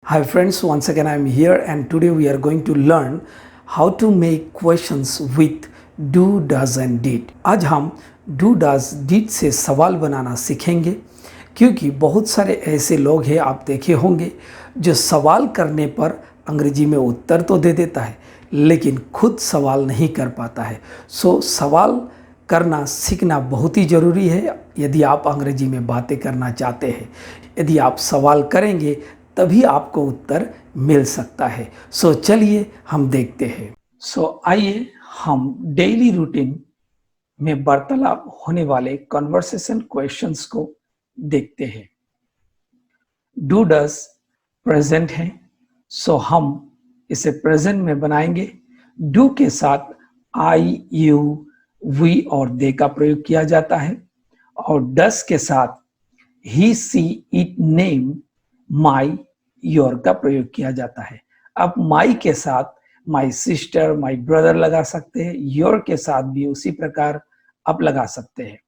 Hi friends, once again I am here and today we are going to learn how to make questions with do, does and did. आज हम do, does, did से सवाल बनाना सीखेंगे क्योंकि बहुत सारे ऐसे लोग हैं, आप देखे होंगे, जो सवाल करने पर अंग्रेजी में उत्तर तो दे देता है लेकिन खुद सवाल नहीं कर पाता है। सो सवाल करना सीखना बहुत ही ज़रूरी है यदि आप अंग्रेजी में बातें करना चाहते हैं। यदि आप सवाल करेंगे तभी आपको उत्तर मिल सकता है। सो चलिए हम देखते हैं। सो आइए हम डेली रूटीन में वार्तालाप होने वाले कन्वर्सेशन क्वेश्चंस को देखते हैं। डू डज प्रेजेंट है, सो हम इसे प्रेजेंट में बनाएंगे। डू के साथ आई, यू, वी और दे का प्रयोग किया जाता है और डस के साथ ही, she, it, name, my, your का प्रयोग किया जाता है। अब माई के साथ माई सिस्टर, माई ब्रदर लगा सकते हैं। योर के साथ भी उसी प्रकार आप लगा सकते हैं।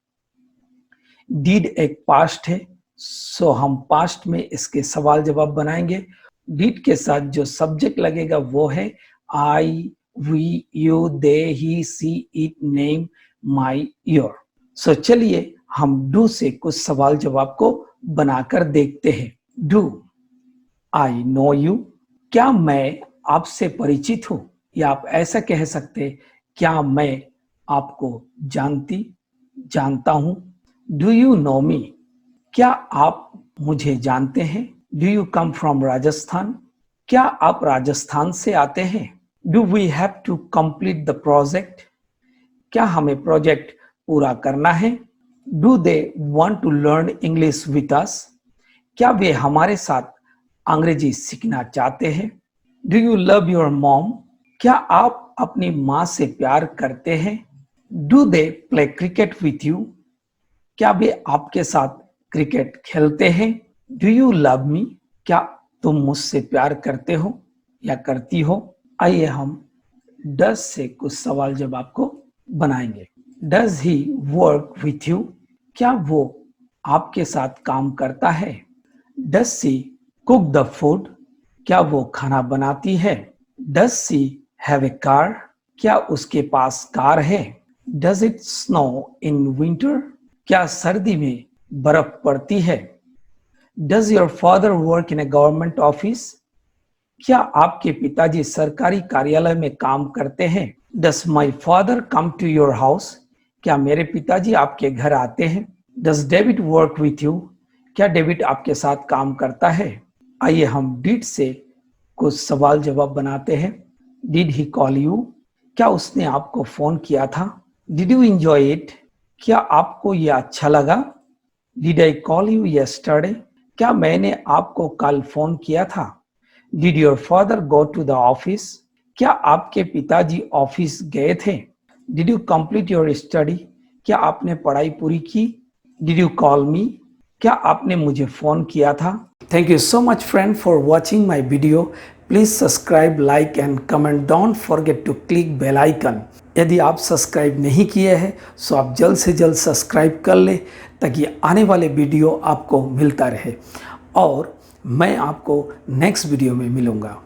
डिड एक पास्ट है, सो हम पास्ट में इसके सवाल जवाब बनाएंगे। डिड के साथ जो सब्जेक्ट लगेगा वो है I, we, you, they, he, she, it, name, my, your. So चलिए हम डू से कुछ सवाल जवाब को बनाकर देखते हैं। डू आई नो यू, क्या मैं आपसे परिचित हूं, या आप ऐसा कह सकते क्या मैं आपको जानता हूं। डू यू नो मी, क्या आप मुझे जानते हैं। Do you come from Rajasthan, क्या आप राजस्थान से आते हैं। Do we have to complete the project, क्या हमें प्रोजेक्ट पूरा करना है। Do they want to learn English with us, क्या वे हमारे साथ अंग्रेजी सीखना चाहते हैं। Do you love your mom, क्या आप अपनी माँ से प्यार करते हैं। Do they play cricket with you, क्या वे आपके साथ क्रिकेट खेलते हैं। डू यू लव मी, क्या तुम मुझसे प्यार करते हो या करती हो। आइए हम डज से कुछ सवाल जवाब को बनाएंगे। Does he work with you, क्या वो आपके साथ काम करता है। Does she cook the food, क्या वो खाना बनाती है। Does she have a car, क्या उसके पास कार है। Does it snow in winter, क्या सर्दी में बर्फ पड़ती है। Does your father work in a government office, क्या आपके पिताजी सरकारी कार्यालय में काम करते हैं। Does my father come to your house, क्या मेरे पिताजी आपके घर आते हैं। Does David work with you, क्या डेविड आपके साथ काम करता है। आइए हम डिड से कुछ सवाल जवाब बनाते हैं। डिड ही कॉल यू, क्या उसने आपको फोन किया था। डिड यू एंजॉय इट, क्या आपको यह अच्छा लगा। Did I call you yesterday, क्या मैंने आपको कल फोन किया था। Did your father go to the office, क्या आपके पिताजी ऑफिस गए थे। Did you complete your study, क्या आपने पढ़ाई पूरी की। डिड यू कॉल मी, क्या आपने मुझे फोन किया था। Thank you so much friend for watching my video. Please subscribe, like and comment. Don't forget to click bell icon. यदि आप सब्सक्राइब नहीं किए हैं तो आप जल्द से जल्द सब्सक्राइब कर लें ताकि आने वाले वीडियो आपको मिलता रहे और मैं आपको नेक्स्ट वीडियो में मिलूँगा।